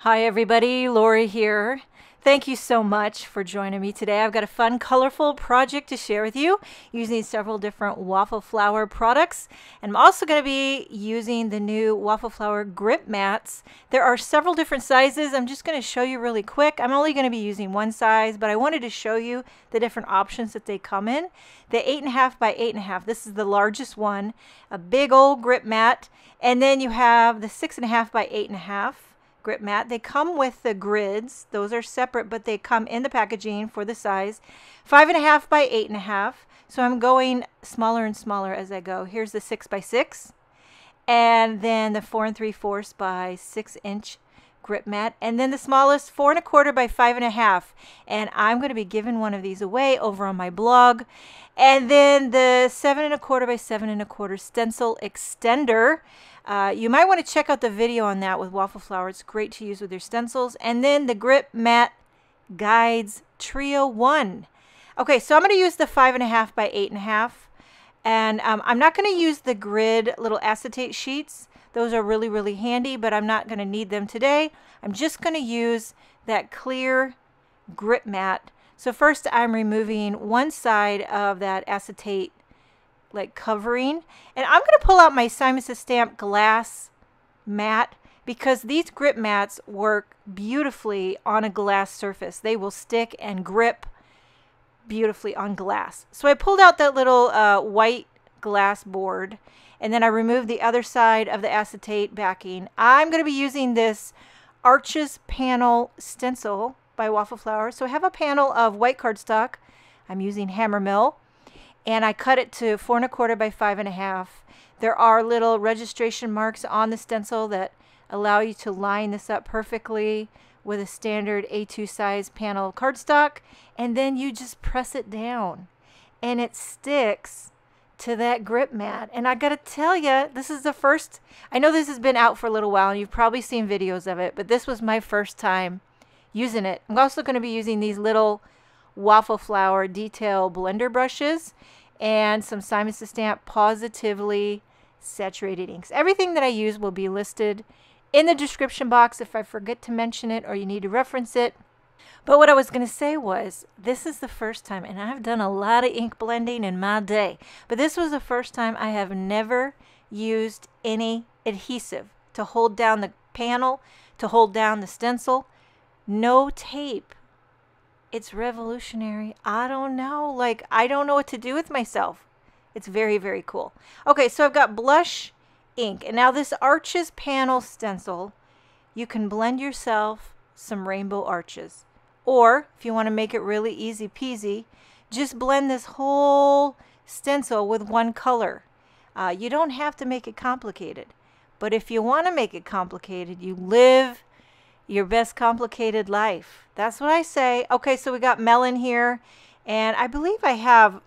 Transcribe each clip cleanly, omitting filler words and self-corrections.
Hi everybody, Lori here. Thank you so much for joining me today. I've got a fun, colorful project to share with you using several different Waffle Flower products. And I'm also going to be using the new Waffle Flower grip mats. There are several different sizes. I'm just going to show you really quick. I'm only going to be using one size, but I wanted to show you the different options that they come in. The 8.5 by 8.5, this is the largest one, a big old grip mat. And then you have the 6.5 by 8.5. grip mat. They come with the grids. Those are separate, but they come in the packaging for the size. 5.5 by 8.5. So I'm going smaller and smaller as I go. Here's the 6 by 6. And then the 4 3/4 by 6 inch grip mat. And then the smallest 4 1/4 by 5.5. And I'm going to be giving one of these away over on my blog. And then the 7 1/4 by 7 1/4 stencil extender. You might want to check out the video on that with Waffle Flower. It's great to use with your stencils. And then the Grip Mat Guides Trio 1. Okay, so I'm going to use the 5.5 by 8.5. And I'm not going to use the grid little acetate sheets. Those are really, really handy, but I'm not going to need them today. I'm just going to use that clear grip mat. So first I'm removing one side of that acetate like covering, and I'm going to pull out my Simon's Stamp glass mat because these grip mats work beautifully on a glass surface. They will stick and grip beautifully on glass. So I pulled out that little white glass board, and then I removed the other side of the acetate backing. I'm going to be using this Arches Panel Stencil by Waffle Flower. So I have a panel of white cardstock. I'm using hammer mill. And I cut it to 4 1/4 by 5.5. There are little registration marks on the stencil that allow you to line this up perfectly with a standard A2 size panel cardstock. And then you just press it down and it sticks to that grip mat. And I gotta tell you, this is the first, I know this has been out for a little while and you've probably seen videos of it, but this was my first time using it. I'm also going to be using these little Waffle Flower detail blender brushes and some Simon's Stamp Pawsitively saturated inks. Everything that I use will be listed in the description box if I forget to mention it or you need to reference it. But what I was going to say was, this is the first time, and I've done a lot of ink blending in my day, but this was the first time I have never used any adhesive to hold down the panel, to hold down the stencil. No tape. It's revolutionary. I don't know. Like, I don't know what to do with myself. It's very, very cool. Okay, so I've got blush ink. And now this Arches Panel Stencil, you can blend yourself some rainbow arches. Or, if you want to make it really easy peasy, just blend this whole stencil with one color. You don't have to make it complicated. But if you want to make it complicated, you live your best complicated life. That's what I say. Okay, so we got melon here, and I believe I have,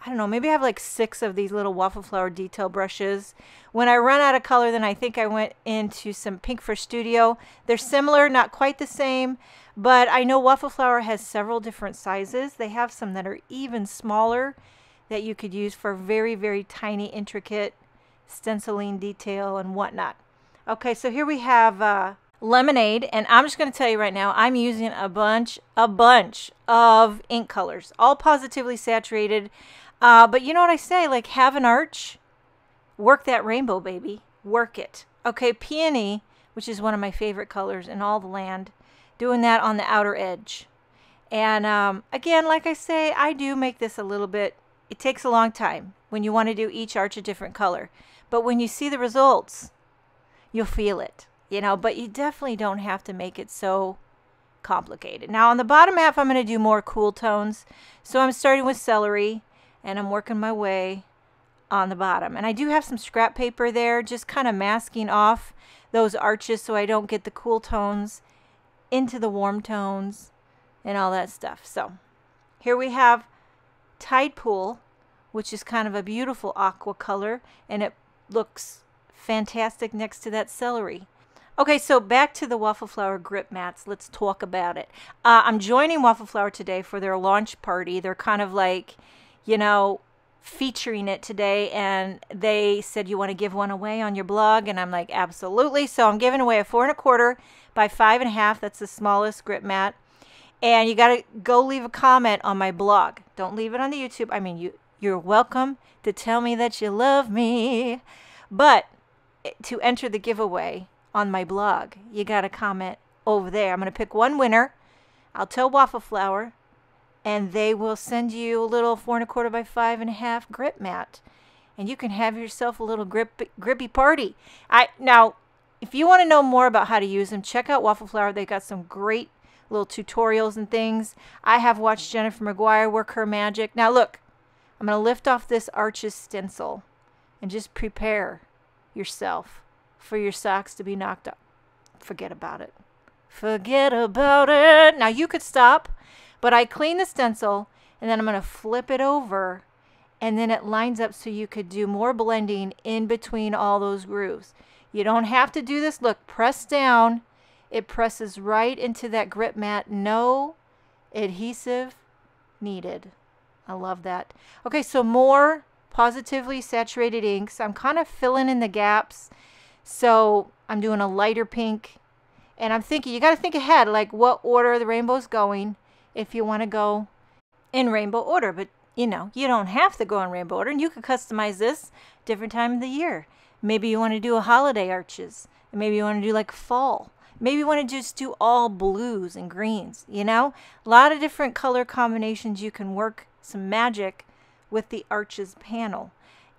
I don't know, maybe I have like 6 of these little Waffle Flower detail brushes. When I run out of color, then I think I went into some Pink for Studio. They're similar, not quite the same, but I know Waffle Flower has several different sizes. They have some that are even smaller that you could use for very, very tiny, intricate stenciling detail and whatnot. Okay, so here we have lemonade, and I'm just going to tell you right now, I'm using a bunch of ink colors, all positively saturated. But you know what I say, like, have an arch, work that rainbow, baby, work it. Okay, peony, which is one of my favorite colors in all the land, doing that on the outer edge. And again, like I say, I do make this a little bit, it takes a long time when you want to do each arch a different color. But when you see the results, you'll feel it. You know, but you definitely don't have to make it so complicated. Now on the bottom half, I'm going to do more cool tones. So I'm starting with celery, and I'm working my way on the bottom. And I do have some scrap paper there, just kind of masking off those arches so I don't get the cool tones into the warm tones and all that stuff. So here we have Tide Pool, which is kind of a beautiful aqua color, and it looks fantastic next to that celery. Okay, so back to the Waffle Flower grip mats. Let's talk about it. I'm joining Waffle Flower today for their launch party. They're kind of like, you know, featuring it today, and they said, you want to give one away on your blog? And I'm like, absolutely. So I'm giving away a 4 1/4 by 5 1/2. That's the smallest grip mat. And you got to go leave a comment on my blog. Don't leave it on the YouTube. I mean, you're welcome to tell me that you love me. But to enter the giveaway on my blog, you got to comment over there. I'm going to pick one winner. I'll tell Waffle Flower, and they will send you a little 4 1/4 by 5 1/2 grip mat. And you can have yourself a little grippy party. Now, if you want to know more about how to use them, check out Waffle Flower. They got some great little tutorials and things. I have watched Jennifer McGuire work her magic. Now look, I'm going to lift off this Arches stencil and just prepare yourself for your socks to be knocked up. Forget about it. Forget about it. Now you could stop, but I clean the stencil and then I'm going to flip it over, and then it lines up so you could do more blending in between all those grooves. You don't have to do this. Look, press down. It presses right into that grip mat. No adhesive needed. I love that. Okay, so more Pawsitively saturated inks. I'm kind of filling in the gaps. So I'm doing a lighter pink. And I'm thinking, you got to think ahead, like what order the rainbow's going if you want to go in rainbow order. But, you know, you don't have to go in rainbow order. And you could customize this different time of the year. Maybe you want to do a holiday arches. Maybe you want to do like fall. Maybe you want to just do all blues and greens, you know? A lot of different color combinations. You can work some magic with the Arches panel.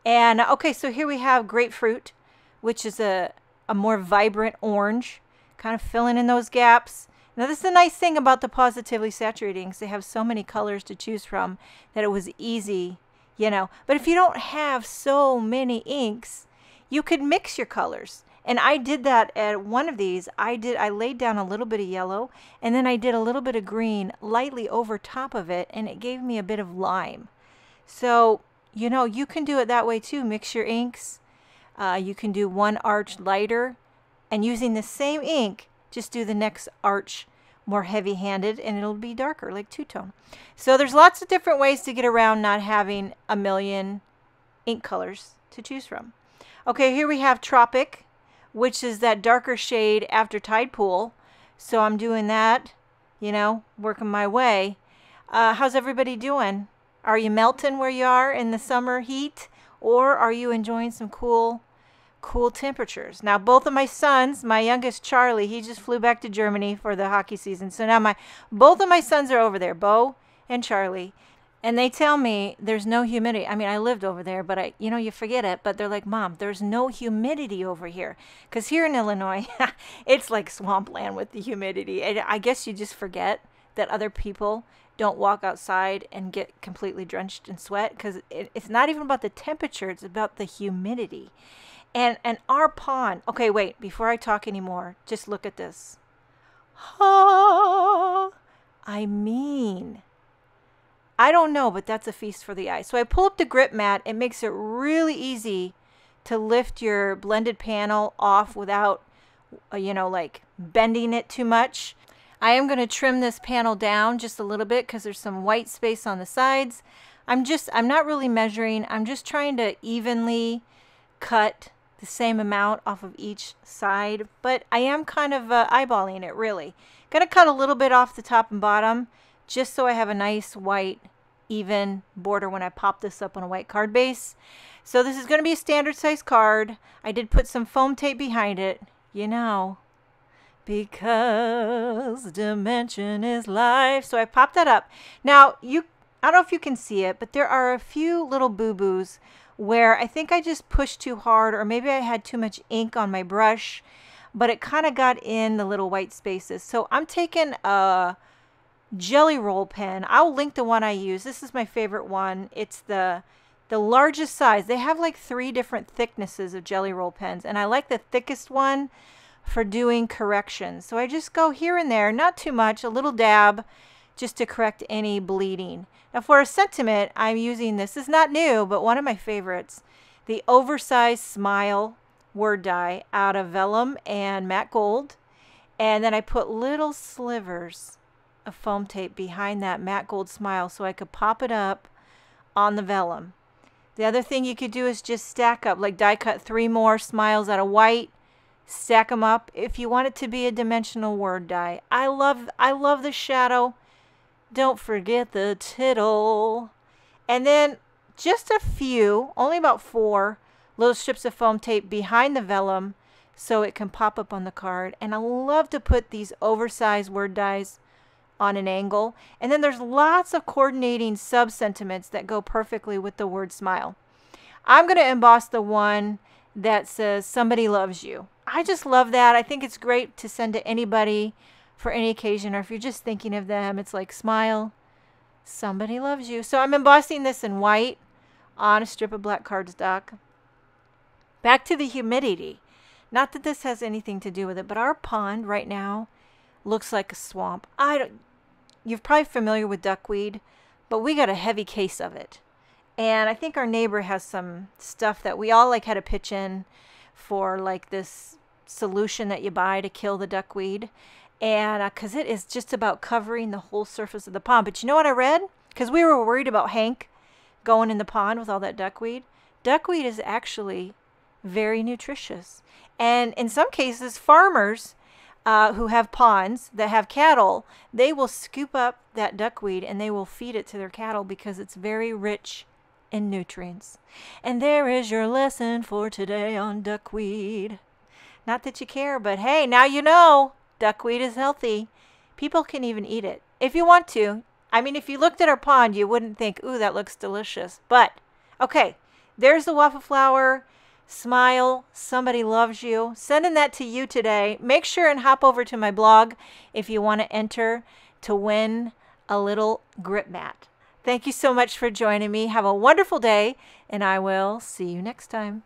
And okay, so here we have Grapefruit, which is a more vibrant orange, kind of filling in those gaps. Now this is the nice thing about the Pawsitively saturated inks. They have so many colors to choose from that it was easy, you know. But if you don't have so many inks, you could mix your colors. And I did that at one of these. I laid down a little bit of yellow, and then I did a little bit of green lightly over top of it, and it gave me a bit of lime. So, you know, you can do it that way too. Mix your inks. You can do one arch lighter, and using the same ink, just do the next arch more heavy-handed, and it'll be darker, like two-tone. So there's lots of different ways to get around not having a million ink colors to choose from. Okay, here we have Tropic, which is that darker shade after Tide Pool. So I'm doing that, you know, working my way. How's everybody doing? Are you melting where you are in the summer heat, or are you enjoying some cool temperatures? Now, both of my sons, my youngest Charlie, he just flew back to Germany for the hockey season. So now both of my sons are over there, Bo and Charlie. And they tell me there's no humidity. I mean, I lived over there, but you know, you forget it. But they're like, Mom, there's no humidity over here. Because here in Illinois, it's like swampland with the humidity. And I guess you just forget that other people don't walk outside and get completely drenched in sweat. Because it's not even about the temperature. It's about the humidity. And our pond. Okay, wait. Before I talk anymore, just look at this. I mean, I don't know, but that's a feast for the eye. So I pull up the grip mat. It makes it really easy to lift your blended panel off without, you know, like bending it too much. I am going to trim this panel down just a little bit because there's some white space on the sides. I'm not really measuring. I'm just trying to evenly cut the same amount off of each side, but I am kind of eyeballing it really. Going to cut a little bit off the top and bottom, just so I have a nice white even border when I pop this up on a white card base. So this is going to be a standard size card. I did put some foam tape behind it, you know, because dimension is life. So I popped that up. Now, I don't know if you can see it, but there are a few little boo-boos where I think I just pushed too hard, or maybe I had too much ink on my brush, but it kind of got in the little white spaces. So I'm taking a Jelly Roll pen. I'll link the one I use. This is my favorite one. It's the largest size. They have like 3 different thicknesses of Jelly Roll pens, and I like the thickest one for doing corrections. So I just go here and there, not too much, a little dab, just to correct any bleeding. Now for a sentiment, I'm using this. This is not new, but one of my favorites, the Oversized Smile word die out of vellum and matte gold. And then I put little slivers of foam tape behind that matte gold smile so I could pop it up on the vellum. The other thing you could do is just stack up, like die cut 3 more smiles out of white, stack them up if you want it to be a dimensional word die. I love the shadow. Don't forget the tittle. And then just a few, only about 4 little strips of foam tape behind the vellum so it can pop up on the card. And I love to put these oversized word dies on an angle. And then there's lots of coordinating sub-sentiments that go perfectly with the word smile. I'm going to emboss the one that says somebody loves you. I just love that. I think it's great to send to anybody for any occasion, or if you're just thinking of them, it's like smile, somebody loves you. So I'm embossing this in white on a strip of black cardstock. Back to the humidity. Not that this has anything to do with it, but our pond right now looks like a swamp. You're probably familiar with duckweed, but we got a heavy case of it. And I think our neighbor has some stuff that we all like had to pitch in for, like this solution that you buy to kill the duckweed. And because it is just about covering the whole surface of the pond. But you know what I read? Because we were worried about Hank going in the pond with all that duckweed. Duckweed is actually very nutritious. And in some cases, farmers who have ponds that have cattle, they will scoop up that duckweed and they will feed it to their cattle because it's very rich in nutrients. And there is your lesson for today on duckweed. Not that you care, but hey, now you know duckweed is healthy. People can even eat it if you want to. I mean, if you looked at our pond, you wouldn't think, ooh, that looks delicious. But, okay, there's the waffle flower. Smile, somebody loves you. Sending that to you today. Make sure and hop over to my blog if you want to enter to win a little grip mat. Thank you so much for joining me. Have a wonderful day, and I will see you next time.